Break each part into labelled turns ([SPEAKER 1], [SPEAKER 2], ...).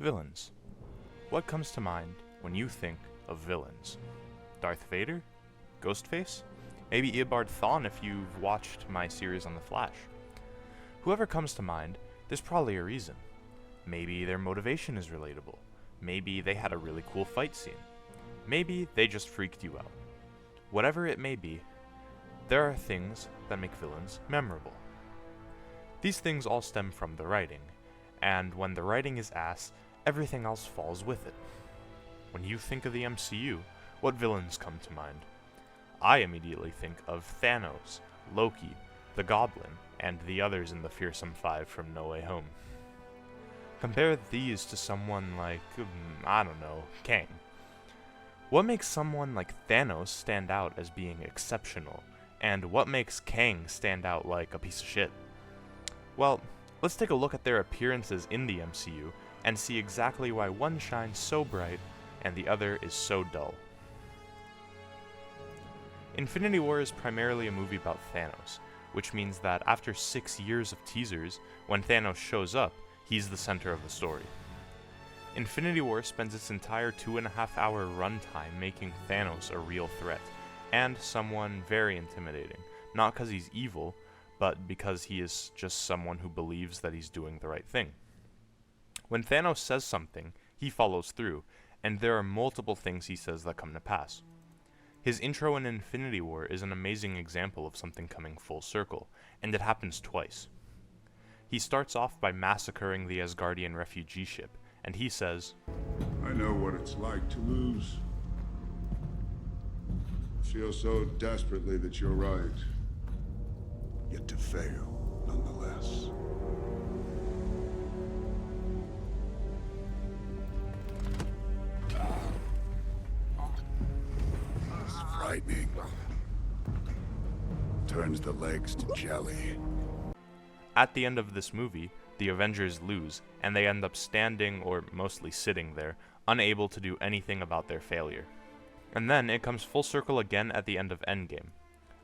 [SPEAKER 1] Villains. What comes to mind when you think of villains? Darth Vader? Ghostface? Maybe Eobard Thawne if you've watched my series on The Flash. Whoever comes to mind, there's probably a reason. Maybe their motivation is relatable. Maybe they had a really cool fight scene. Maybe they just freaked you out. Whatever it may be, there are things that make villains memorable. These things all stem from the writing, and when the writing is ass, everything else falls with it. When you think of the MCU, what villains come to mind? I immediately think of Thanos, Loki, the Goblin, and the others in the Fearsome Five from No Way Home. Compare these to someone like, Kang. What makes someone like Thanos stand out as being exceptional, and what makes Kang stand out like a piece of shit? Well, let's take a look at their appearances in the MCU and see exactly why one shines so bright and the other is so dull. Infinity War is primarily a movie about Thanos, which means that after 6 years of teasers, when Thanos shows up, he's the center of the story. Infinity War spends its entire 2.5-hour runtime making Thanos a real threat, and someone very intimidating, not because he's evil, but because he is just someone who believes that he's doing the right thing. When Thanos says something, he follows through, and there are multiple things he says that come to pass. His intro in Infinity War is an amazing example of something coming full circle, and it happens twice. He starts off by massacring the Asgardian refugee ship, and he says,
[SPEAKER 2] I know what it's like to lose. Feel so desperately that you're right, yet to fail nonetheless. It's frightening. Turns the legs to jelly.
[SPEAKER 1] At the end of this movie, the Avengers lose, and they end up standing, or mostly sitting there, unable to do anything about their failure. And then it comes full circle again at the end of Endgame.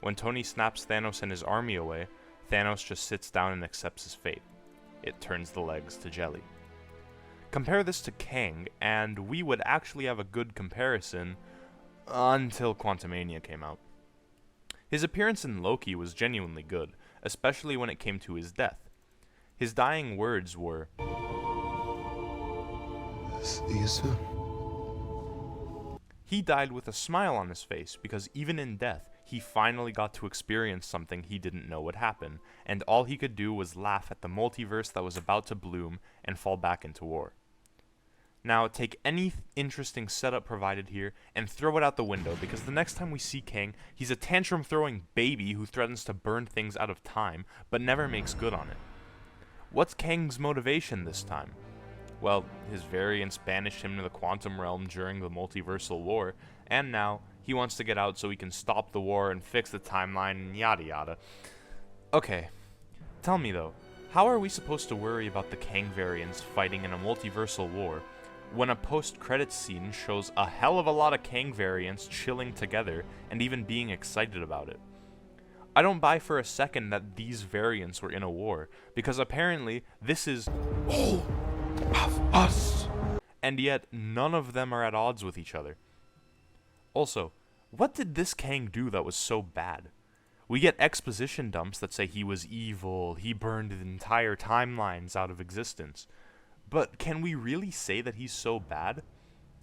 [SPEAKER 1] When Tony snaps Thanos and his army away, Thanos just sits down and accepts his fate. It turns the legs to jelly. Compare this to Kang, and we would actually have a good comparison until Quantumania came out. His appearance in Loki was genuinely good, especially when it came to his death. His dying words were,
[SPEAKER 3] "See you soon."
[SPEAKER 1] He died with a smile on his face because even in death, he finally got to experience something he didn't know would happen, and all he could do was laugh at the multiverse that was about to bloom and fall back into war. Now, take any interesting setup provided here and throw it out the window, because the next time we see Kang, he's a tantrum-throwing baby who threatens to burn things out of time, but never makes good on it. What's Kang's motivation this time? Well, his variants banished him to the quantum realm during the multiversal war, and now he wants to get out so he can stop the war and fix the timeline and yada yada. Okay, tell me though, how are we supposed to worry about the Kang variants fighting in a multiversal war when a post-credits scene shows a hell of a lot of Kang variants chilling together and even being excited about it? I don't buy for a second that these variants were in a war, because apparently this is all of us, and yet none of them are at odds with each other. Also, what did this Kang do that was so bad? We get exposition dumps that say he was evil, he burned entire timelines out of existence. But can we really say that he's so bad?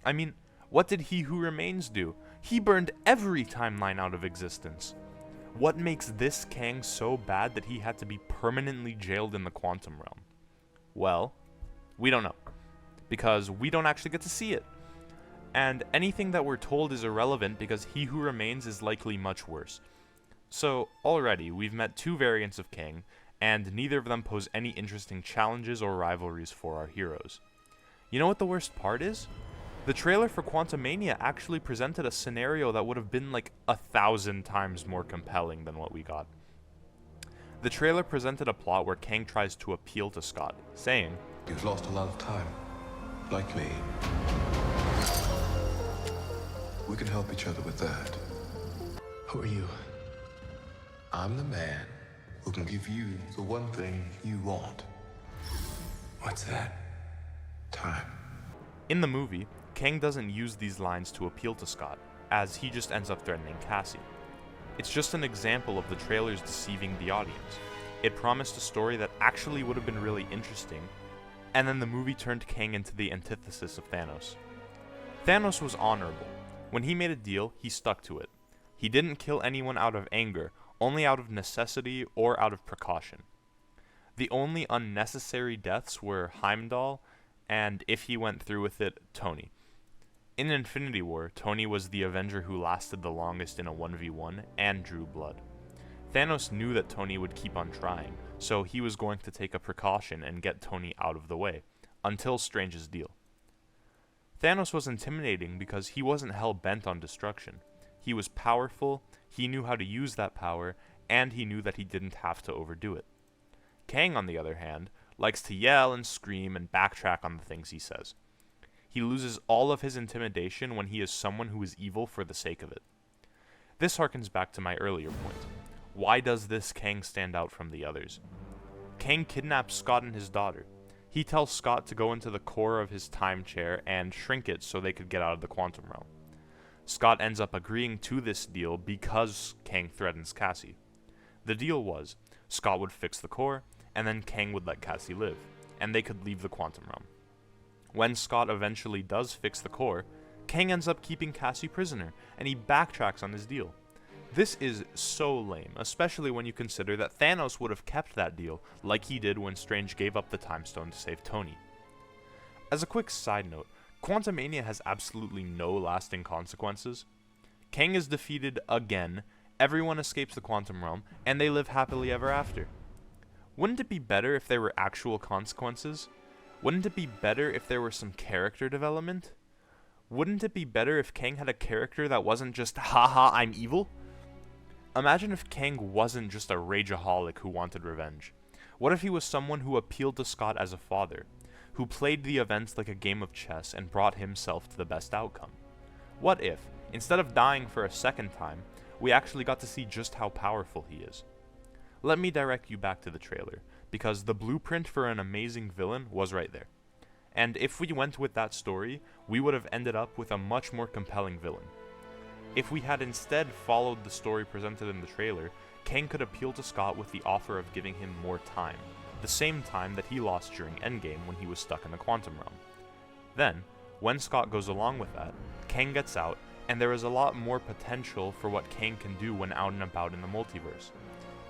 [SPEAKER 1] I mean, what did He Who Remains do? He burned every timeline out of existence. What makes this Kang so bad that he had to be permanently jailed in the quantum realm? Well, we don't know, because we don't actually get to see it. And anything that we're told is irrelevant because He Who Remains is likely much worse. So, already, we've met two variants of Kang, and neither of them pose any interesting challenges or rivalries for our heroes. You know what the worst part is? The trailer for Quantumania actually presented a scenario that would have been like 1,000 times more compelling than what we got. The trailer presented a plot where Kang tries to appeal to Scott, saying,
[SPEAKER 3] "You've lost a lot of time, like me. We can help each other with that." "Who are you?" "I'm the man who can give you the one thing you want." "What's that?" "Time."
[SPEAKER 1] In the movie, Kang doesn't use these lines to appeal to Scott, as he just ends up threatening Cassie. It's just an example of the trailers deceiving the audience. It promised a story that actually would have been really interesting, and then the movie turned Kang into the antithesis of Thanos. Thanos was honorable. When he made a deal, he stuck to it. He didn't kill anyone out of anger, only out of necessity or out of precaution. The only unnecessary deaths were Heimdall, and if he went through with it, Tony. In Infinity War, Tony was the Avenger who lasted the longest in a 1v1 and drew blood. Thanos knew that Tony would keep on trying, so he was going to take a precaution and get Tony out of the way, until Strange's deal. Thanos was intimidating because he wasn't hell-bent on destruction. He was powerful, he knew how to use that power, and he knew that he didn't have to overdo it. Kang, on the other hand, likes to yell and scream and backtrack on the things he says. He loses all of his intimidation when he is someone who is evil for the sake of it. This harkens back to my earlier point. Why does this Kang stand out from the others? Kang kidnaps Scott and his daughter. He tells Scott to go into the core of his time chair and shrink it so they could get out of the quantum realm. Scott ends up agreeing to this deal because Kang threatens Cassie. The deal was, Scott would fix the core, and then Kang would let Cassie live, and they could leave the quantum realm. When Scott eventually does fix the core, Kang ends up keeping Cassie prisoner, and he backtracks on his deal. This is so lame, especially when you consider that Thanos would have kept that deal, like he did when Strange gave up the Time Stone to save Tony. As a quick side note, Quantumania has absolutely no lasting consequences. Kang is defeated again, everyone escapes the quantum realm, and they live happily ever after. Wouldn't it be better if there were actual consequences? Wouldn't it be better if there were some character development? Wouldn't it be better if Kang had a character that wasn't just, haha, I'm evil? Imagine if Kang wasn't just a rageaholic who wanted revenge. What if he was someone who appealed to Scott as a father, who played the events like a game of chess and brought himself to the best outcome? What if, instead of dying for a second time, we actually got to see just how powerful he is? Let me direct you back to the trailer, because the blueprint for an amazing villain was right there. And if we went with that story, we would have ended up with a much more compelling villain. If we had instead followed the story presented in the trailer, Kang could appeal to Scott with the offer of giving him more time, the same time that he lost during Endgame when he was stuck in the quantum realm. Then, when Scott goes along with that, Kang gets out, and there is a lot more potential for what Kang can do when out and about in the multiverse.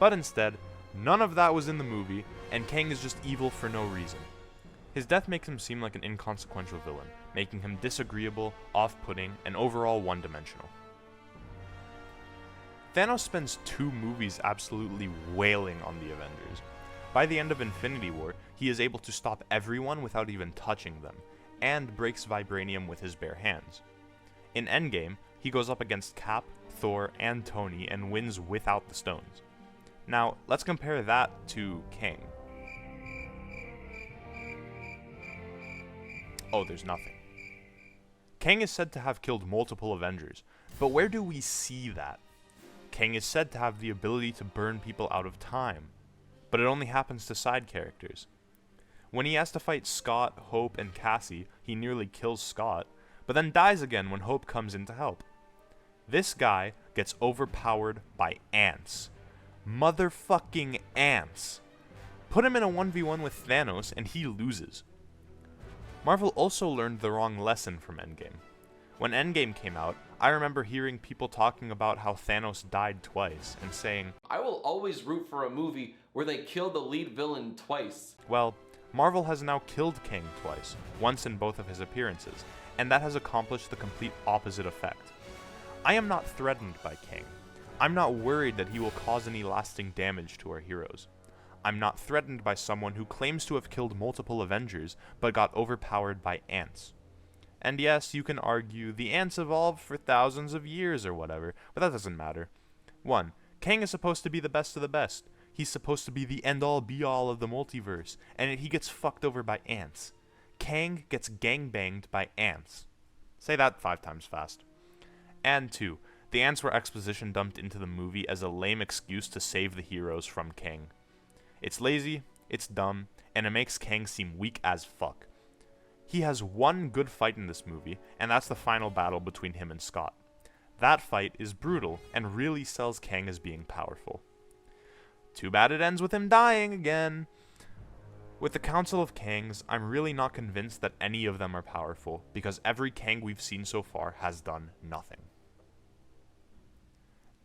[SPEAKER 1] But instead, none of that was in the movie, and Kang is just evil for no reason. His death makes him seem like an inconsequential villain, making him disagreeable, off-putting, and overall one-dimensional. Thanos spends 2 movies absolutely wailing on the Avengers. By the end of Infinity War, he is able to stop everyone without even touching them, and breaks vibranium with his bare hands. In Endgame, he goes up against Cap, Thor, and Tony and wins without the stones. Now, let's compare that to Kang. Oh, there's nothing. Kang is said to have killed multiple Avengers, but where do we see that? Kang is said to have the ability to burn people out of time, but it only happens to side characters. When he has to fight Scott, Hope, and Cassie, he nearly kills Scott, but then dies again when Hope comes in to help. This guy gets overpowered by ants. Motherfucking ants. Put him in a 1v1 with Thanos and he loses. Marvel also learned the wrong lesson from Endgame. When Endgame came out, I remember hearing people talking about how Thanos died twice and saying,
[SPEAKER 4] I will always root for a movie where they kill the lead villain twice.
[SPEAKER 1] well, Marvel has now killed Kang twice, once in both of his appearances, and that has accomplished the complete opposite effect. I am not threatened by Kang. I'm not worried that he will cause any lasting damage to our heroes. I'm not threatened by someone who claims to have killed multiple Avengers, but got overpowered by ants. And yes, you can argue the ants evolved for thousands of years or whatever, but that doesn't matter. 1. Kang is supposed to be the best of the best. He's supposed to be the end-all be-all of the multiverse, and he gets fucked over by ants. Kang gets gangbanged by ants. Say that 5 times fast. And 2. The ants were exposition dumped into the movie as a lame excuse to save the heroes from Kang. It's lazy, it's dumb, and it makes Kang seem weak as fuck. He has one good fight in this movie, and that's the final battle between him and Scott. That fight is brutal and really sells Kang as being powerful. Too bad it ends with him dying again. With the Council of Kangs, I'm really not convinced that any of them are powerful, because every Kang we've seen so far has done nothing.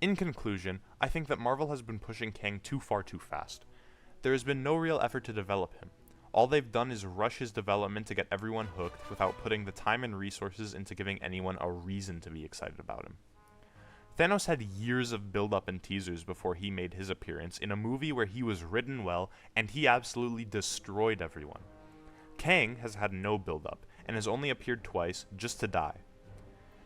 [SPEAKER 1] In conclusion, I think that Marvel has been pushing Kang too far too fast. There has been no real effort to develop him. All they've done is rush his development to get everyone hooked without putting the time and resources into giving anyone a reason to be excited about him. Thanos had years of build-up and teasers before he made his appearance in a movie where he was written well and he absolutely destroyed everyone. Kang has had no build-up and has only appeared twice just to die.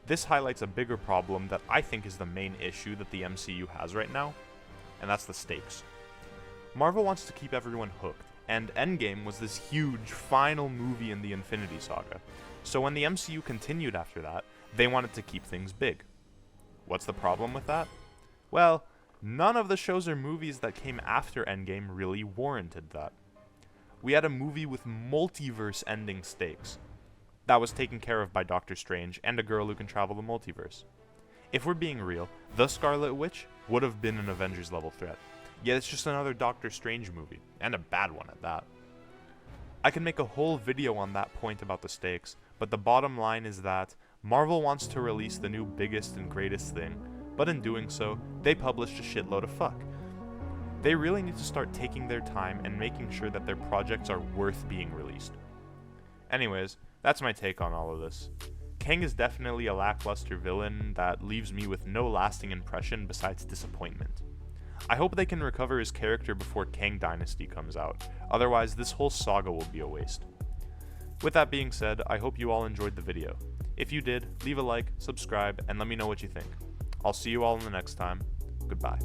[SPEAKER 1] This highlights a bigger problem that I think is the main issue that the MCU has right now, and that's the stakes. Marvel wants to keep everyone hooked, and Endgame was this huge final movie in the Infinity Saga, so when the MCU continued after that, they wanted to keep things big. What's the problem with that? Well, none of the shows or movies that came after Endgame really warranted that. We had a movie with multiverse-ending stakes. That was taken care of by Doctor Strange and a girl who can travel the multiverse. If we're being real, The Scarlet Witch would have been an Avengers-level threat, yet it's just another Doctor Strange movie, and a bad one at that. I can make a whole video on that point about the stakes, but the bottom line is that Marvel wants to release the new biggest and greatest thing, but in doing so, they published a shitload of fuck. They really need to start taking their time and making sure that their projects are worth being released. Anyways, that's my take on all of this. Kang is definitely a lackluster villain that leaves me with no lasting impression besides disappointment. I hope they can recover his character before Kang Dynasty comes out, otherwise this whole saga will be a waste. With that being said, I hope you all enjoyed the video. If you did, leave a like, subscribe, and let me know what you think. I'll see you all in the next time. Goodbye.